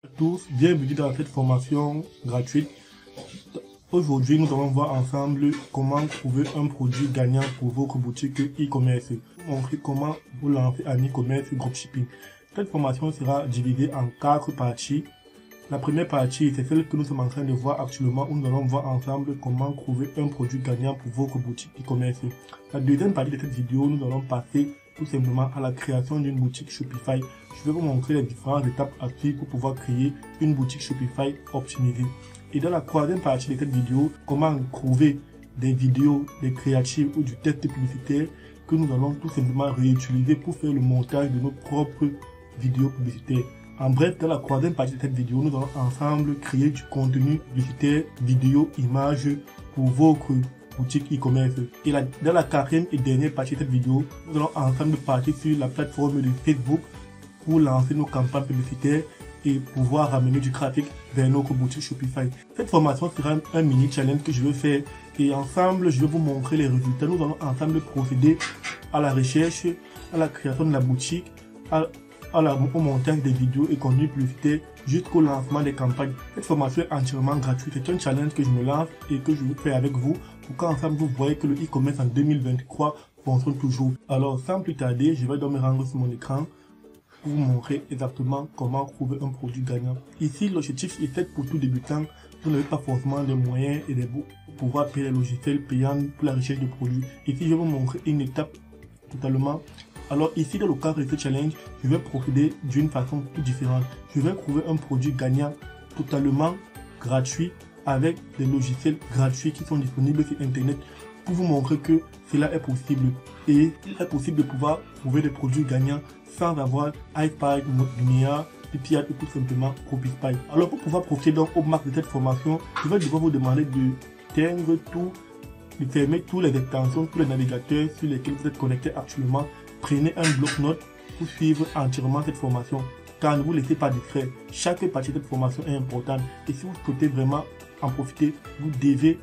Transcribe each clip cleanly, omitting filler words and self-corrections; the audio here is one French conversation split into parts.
À tous, bienvenue dans cette formation gratuite. Aujourd'hui, nous allons voir ensemble comment trouver un produit gagnant pour votre boutique e-commerce. Montrer comment vous lancer un e-commerce dropshipping. Cette formation sera divisée en 4 parties. La première partie, c'est celle que nous sommes en train de voir actuellement, où nous allons voir ensemble comment trouver un produit gagnant pour votre boutique e-commerce. La deuxième partie de cette vidéo, nous allons passer tout simplement à la création d'une boutique Shopify. Je vais vous montrer les différentes étapes à suivre pour pouvoir créer une boutique Shopify optimisée. Et dans la troisième partie de cette vidéo, comment trouver des vidéos, des créatives ou du texte publicitaire que nous allons tout simplement réutiliser pour faire le montage de nos propres vidéos publicitaires. En bref, dans la troisième partie de cette vidéo, nous allons ensemble créer du contenu publicitaire, vidéo, images pour votre boutique e-commerce. Et dans la quatrième et dernière partie de cette vidéo, nous allons ensemble partir sur la plateforme de Facebook pour lancer nos campagnes publicitaires et pouvoir ramener du trafic vers notre boutique Shopify. Cette formation sera un mini challenge que je vais faire et ensemble, je vais vous montrer les résultats. Nous allons ensemble procéder à la recherche, à la création de la boutique, au montage des vidéos et contenus publicitaires jusqu'au lancement des campagnes. Cette formation est entièrement gratuite. C'est un challenge que je me lance et que je vais faire avec vous pour qu'ensemble vous voyez que le e-commerce en 2023 fonctionne toujours. Alors sans plus tarder, je vais donc me rendre sur mon écran pour vous montrer exactement comment trouver un produit gagnant. Ici, l'objectif est fait pour tout débutant. Vous n'avez pas forcément des moyens et des bouts pour pouvoir payer les logiciels payants pour la recherche de produits. Ici, je vais vous montrer une étape totalement. Alors ici, dans le cadre de ce challenge, je vais procéder d'une façon tout différente. Je vais trouver un produit gagnant totalement gratuit avec des logiciels gratuits qui sont disponibles sur Internet pour vous montrer que cela est possible. Et il est possible de pouvoir trouver des produits gagnants sans avoir iPad, Lumia, PPA ou tout simplement Shopify. Alors pour pouvoir profiter donc au max de cette formation, je vais devoir vous demander de fermer toutes les extensions, tous les navigateurs sur lesquels vous êtes connectés actuellement. Prenez un bloc-notes pour suivre entièrement cette formation, car ne vous laissez pas distrait. Chaque partie de cette formation est importante et si vous souhaitez vraiment en profiter, vous devez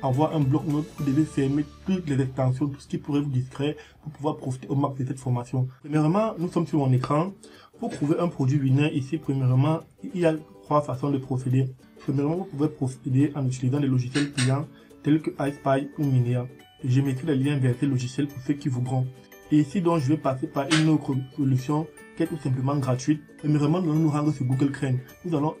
avoir un bloc-notes, vous devez fermer toutes les extensions, tout ce qui pourrait vous distraire pour pouvoir profiter au max de cette formation. Premièrement, nous sommes sur mon écran. Pour trouver un produit winner, ici, premièrement, il y a 3 façons de procéder. Premièrement, vous pouvez procéder en utilisant des logiciels clients tels que iSpy ou Minia. Je mettrai les liens vers ces logiciels pour ceux qui voudront. Et ici donc je vais passer par une autre solution qui est tout simplement gratuite. Premièrement, nous allons nous rendre sur Google Chrome. Nous allons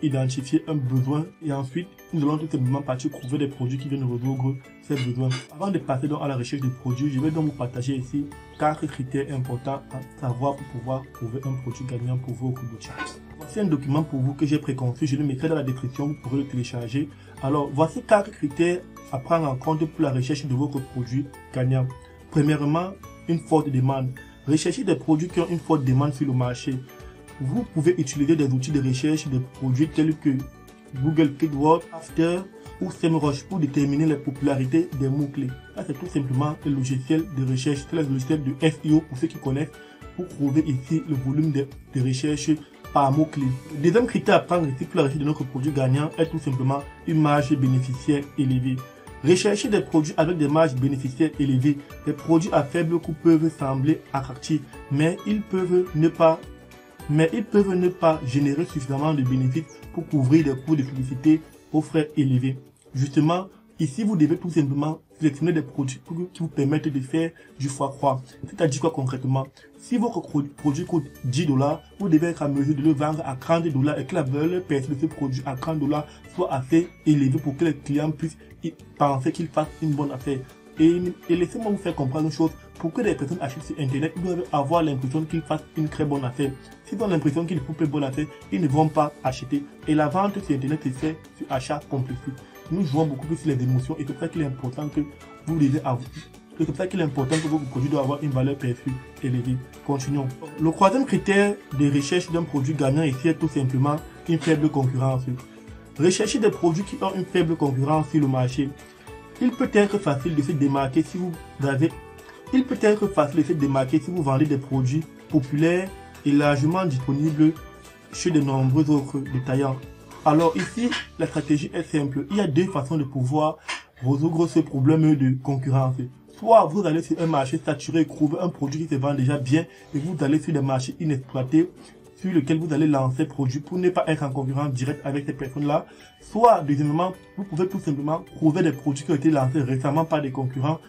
identifier un besoin et ensuite nous allons tout simplement partir trouver des produits qui viennent résoudre ces besoins. Avant de passer donc à la recherche de produits, je vais donc vous partager ici 4 critères importants à savoir pour pouvoir trouver un produit gagnant pour votre boutique. Voici un document pour vous que j'ai préconçu, je le mettrai dans la description, vous pourrez le télécharger. Alors voici 4 critères à prendre en compte pour la recherche de votre produit gagnant. Premièrement, une forte demande. Recherchez des produits qui ont une forte demande sur le marché. Vous pouvez utiliser des outils de recherche de produits tels que Google Keyword, After ou SEMrush pour déterminer la popularité des mots-clés. Là, c'est tout simplement le logiciel de recherche, c'est le logiciel de SEO pour ceux qui connaissent, pour trouver ici le volume de recherche par mots-clés. Le deuxième critère à prendre ici pour la recherche de notre produit gagnant est tout simplement une marge bénéficiaire élevée. Recherchez des produits avec des marges bénéficiaires élevées. Les produits à faible coût peuvent sembler attractifs, mais ils peuvent ne pas générer suffisamment de bénéfices pour couvrir des coûts de publicité aux frais élevés. Justement, ici vous devez tout simplement sélectionner des produits qui vous permettent de faire du x3. C'est-à-dire quoi concrètement? Si votre produit coûte $10, vous devez être à mesure de le vendre à $30 et que la valeur perçue de ce produit à $30 soit assez élevée pour que les clients puissent penser qu'ils fassent une bonne affaire. Et laissez-moi vous faire comprendre une chose, pour que les personnes achètent sur Internet, ils doivent avoir l'impression qu'ils fassent une très bonne affaire. S'ils ont l'impression qu'ils ne font pas une bonne affaire, ils ne vont pas acheter. Et la vente sur Internet se fait sur achat compulsif. Nous jouons beaucoup plus sur les émotions et c'est pour ça qu'il est important que vous devez avoir. C'est pour ça qu'il est important que votre produit doit avoir une valeur perçue élevée. Continuons. Le troisième critère de recherche d'un produit gagnant ici est tout simplement une faible concurrence. Recherchez des produits qui ont une faible concurrence sur le marché. Il peut être facile de se démarquer si vous vendez des produits populaires et largement disponibles chez de nombreux autres détaillants. Alors ici, la stratégie est simple. Il y a 2 façons de pouvoir résoudre ce problème de concurrence. Soit vous allez sur un marché saturé et trouver un produit qui se vend déjà bien et vous allez sur des marchés inexploités sur lequel vous allez lancer le produit pour ne pas être en concurrence direct avec ces personnes-là. Soit, deuxièmement, vous pouvez tout simplement trouver des produits qui ont été lancés récemment par des concurrents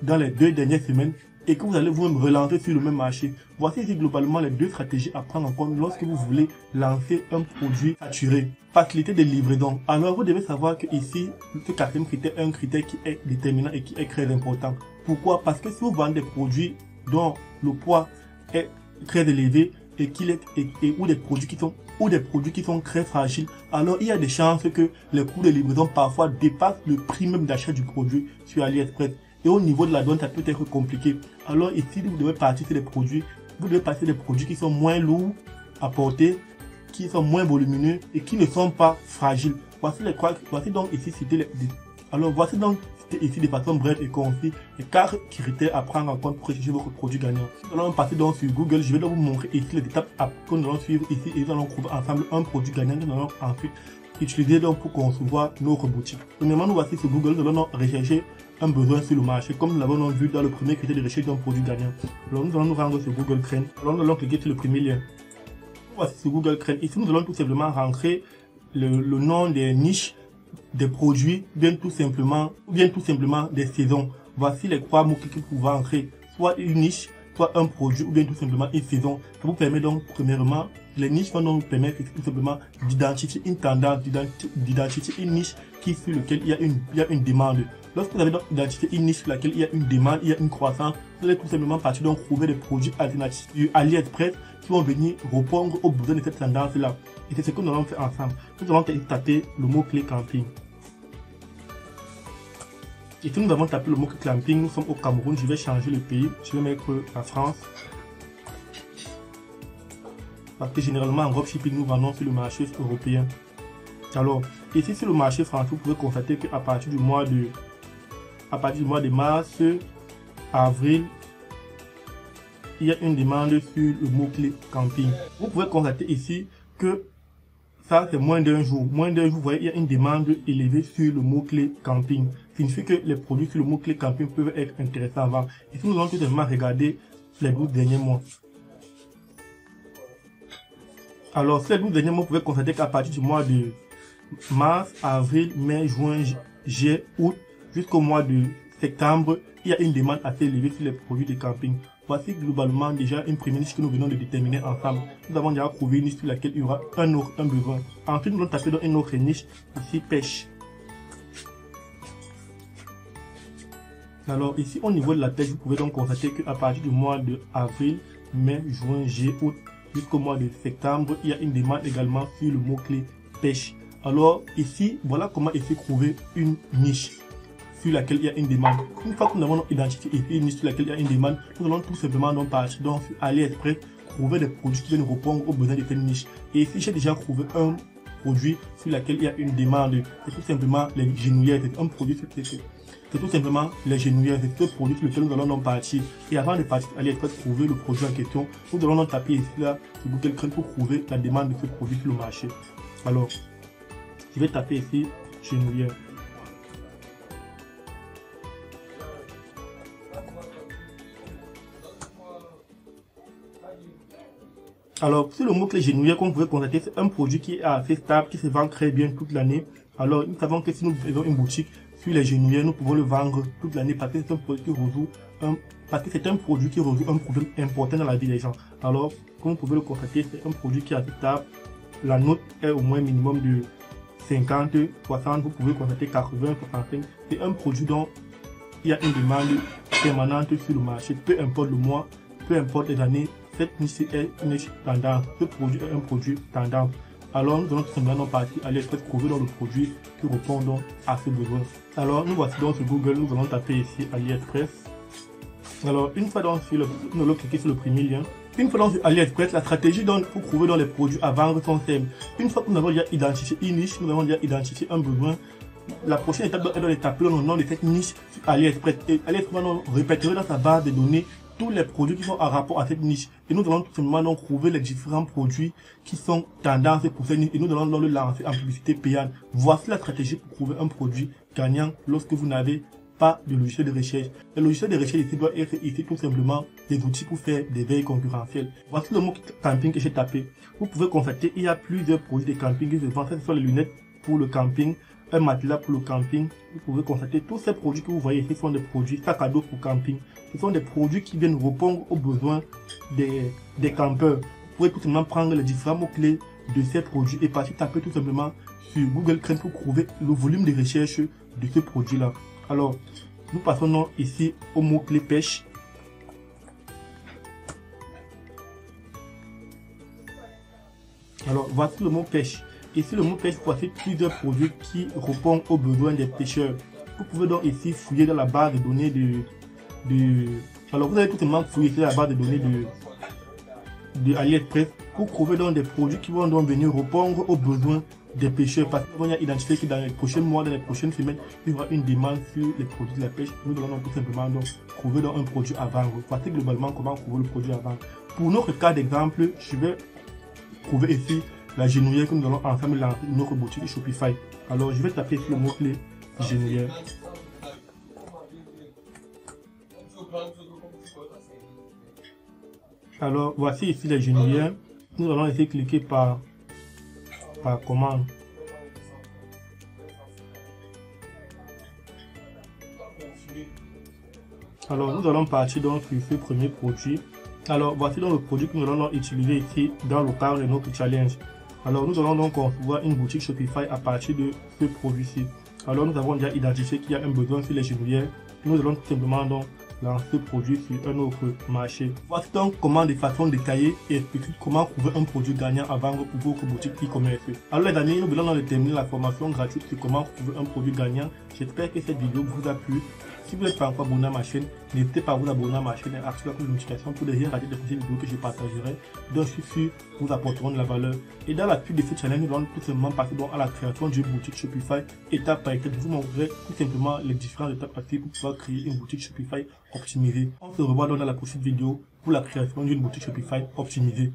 dans les 2 dernières semaines et que vous allez vous relancer sur le même marché. Voici ici globalement les 2 stratégies à prendre en compte lorsque vous voulez lancer un produit saturé. Facilité de livraison. Alors vous devez savoir que ici, ce 4e critère est un critère qui est déterminant et qui est très important. Pourquoi? Parce que si vous vendez des produits dont le poids est très élevé et ou des produits qui sont très fragiles, alors il y a des chances que les coûts de livraison parfois dépassent le prix même d'achat du produit sur AliExpress. Et au niveau de la douane, ça peut être compliqué. Alors ici, vous devez partir sur des produits, qui sont moins lourds à porter, qui sont moins volumineux et qui ne sont pas fragiles. Voici donc ici de façon brève et concise les 4 critères à prendre en compte pour rechercher votre produit gagnant. Nous allons passer donc sur Google. Je vais donc vous montrer ici les étapes que nous allons suivre ici et nous allons trouver ensemble un produit gagnant que nous allons ensuite utiliser donc pour concevoir notre boutique. Premièrement, nous voici sur Google. Nous allons rechercher un besoin sur le marché, comme nous l'avons vu dans le premier critère de recherche d'un produit gagnant. Alors nous allons nous rendre sur Google Trends. Alors nous allons cliquer sur le premier lien. Voici sur Google Trends. Ici nous allons tout simplement rentrer le nom des niches, des produits, bien tout simplement des saisons. Voici les 3 mots-clés que vous pouvez entrer, soit une niche, soit un produit, ou bien tout simplement une saison. Ça vous permet donc, premièrement, les niches vont donc vous permettre tout simplement d'identifier une tendance, d'identifier une niche sur laquelle il y a une demande. Lorsque vous avez donc identifié une niche sur laquelle il y a une demande, il y a une croissance, vous allez tout simplement partir donc trouver des produits alternatifs sur AliExpress qui vont venir répondre aux besoins de cette tendance-là. Et c'est ce que nous allons faire ensemble. Nous allons taper le mot-clé camping. Ici, nous avons tapé le mot-clé camping. Nous sommes au Cameroun. Je vais changer le pays. Je vais mettre la France. Parce que généralement, en dropshipping, nous vendons sur le marché européen. Alors, ici, sur le marché français, vous pouvez constater qu'à partir du mois de mars, avril, il y a une demande sur le mot-clé camping. Vous pouvez constater ici que ça, c'est moins d'un jour. Moins d'un jour, vous voyez, il y a une demande élevée sur le mot-clé camping. Ça signifie que les produits sur le mot-clé camping peuvent être intéressants à vendre. Ici, nous allons tout simplement regarder les 12 derniers mois. Alors, ces 12 derniers mois, vous pouvez constater qu'à partir du mois de mars, avril, mai, juin, juillet, août, jusqu'au mois de septembre, il y a une demande assez élevée sur les produits de camping. Voici globalement déjà une première niche que nous venons de déterminer ensemble. Nous avons déjà trouvé une niche sur laquelle il y aura un besoin. Ensuite, nous allons taper dans une autre niche, ici pêche. Alors ici, au niveau de la pêche, vous pouvez donc constater qu'à partir du mois de avril, mai, juin, juillet, août, jusqu'au mois de septembre, il y a une demande également sur le mot-clé pêche. Alors ici, voilà comment ici trouver une niche sur laquelle il y a une demande. Une fois que nous avons identifié une niche sur laquelle il y a une demande, nous allons tout simplement donc partir sur AliExpress, trouver des produits qui viennent répondre aux besoins de cette niche. Et ici, j'ai déjà trouvé un produit sur lequel il y a une demande. C'est tout simplement les genouillères. C'est un produit c'est tout simplement les genouillères. C'est ce produit sur lequel nous allons donc partir. Et avant de partir à AliExpress trouver le produit en question, nous allons donc taper ici là sur Google Chrome pour trouver la demande de ce produit sur le marché. Alors, je vais taper ici genouillère. Alors, sur le mot-clé genouillère, comme vous pouvez constater, c'est un produit qui est assez stable, qui se vend très bien toute l'année. Alors, nous savons que si nous faisons une boutique sur les genouillères, nous pouvons le vendre toute l'année parce que c'est un produit qui résout un problème important dans la vie des gens. Alors, comme vous pouvez le constater, c'est un produit qui est assez stable. La note est au moins minimum de 50, 60, vous pouvez constater 80, 65. C'est un produit dont il y a une demande permanente sur le marché, peu importe le mois, peu importe les années. Cette niche est une niche tendance. Ce produit est un produit tendance. Alors, nous allons tout simplement partir à AliExpress trouver dans le produit qui répond donc à ce besoin. Alors, nous voici donc sur Google. Nous allons taper ici AliExpress. Alors, une fois donc nous allons cliquer sur le premier lien. Une fois donc sur AliExpress, la stratégie donc pour trouver dans les produits à vendre sont simples. Une fois que nous avons déjà identifié une niche, nous avons déjà identifié un besoin. La prochaine étape est de taper le nom de cette niche sur AliExpress. Et AliExpress nous répétera dans sa base de données tous les produits qui sont en rapport à cette niche. Et nous allons tout simplement donc trouver les différents produits qui sont tendances pour cette niche et nous allons donc le lancer en publicité payante. Voici la stratégie pour trouver un produit gagnant lorsque vous n'avez pas de logiciel de recherche. Le logiciel de recherche ici doit être ici tout simplement des outils pour faire des veilles concurrentielles. Voici le mot camping que j'ai tapé. Vous pouvez constater, il y a plusieurs produits de camping qui se vendent. Ce sont les lunettes pour le camping, un matelas pour le camping. Vous pouvez constater tous ces produits que vous voyez ici sont des produits sac à dos pour camping. Ce sont des produits qui viennent répondre aux besoins des campeurs. Vous pouvez tout simplement prendre les différents mots-clés de ces produits et partir taper tout simplement sur Google Chrome pour trouver le volume de recherche de ce produit-là. Alors, nous passons ici au mot-clé pêche. Alors, voici le mot pêche. Ici, le mot pêche, voici plusieurs produits qui répondent aux besoins des pêcheurs. Vous pouvez donc ici fouiller dans la base de données Alors, vous allez tout simplement fouiller ici la base de données de AliExpress pour trouver donc des produits qui vont donc venir répondre aux besoins des pêcheurs. Parce qu'on a identifié que dans les prochains mois, dans les prochaines semaines, il y aura une demande sur les produits de la pêche. Nous allons donc tout simplement donc trouver donc un produit à vendre. Voici globalement comment trouver le produit à vendre. Pour notre cas d'exemple, je vais trouver ici la genouillère que nous allons ensemble lancer dans notre boutique Shopify. Alors, je vais taper ici le mot-clé genouillère. Alors, voici ici les genouillères. Nous allons essayer de cliquer par commande. Alors, nous allons partir donc sur ce premier produit. Alors, voici donc le produit que nous allons utiliser ici dans le cadre de notre challenge. Alors, nous allons donc concevoir une boutique Shopify à partir de ce produit-ci. Alors, nous avons déjà identifié qu'il y a un besoin sur les genouillères. Nous allons tout simplement donc lancer ce produit sur un autre marché. Voici donc comment de façon détaillée et explicite comment trouver un produit gagnant à vendre pour votre boutique e-commerce. Alors les amis, nous venons de terminer la formation gratuite sur comment trouver un produit gagnant. J'espère que cette vidéo vous a plu. Si vous n'êtes pas encore abonné à ma chaîne, n'hésitez pas à vous abonner à ma chaîne et à activer la cloche de notification pour ne rien rater des prochaines vidéos que je partagerai. Donc je suis sûr que vous apporteront de la valeur. Et dans la suite de ce challenge, nous allons tout simplement passer donc à la création d'une boutique Shopify étape par étape. Je vous montrerai tout simplement les différentes étapes actives pour pouvoir créer une boutique Shopify optimisée. On se revoit donc dans la prochaine vidéo pour la création d'une boutique Shopify optimisée.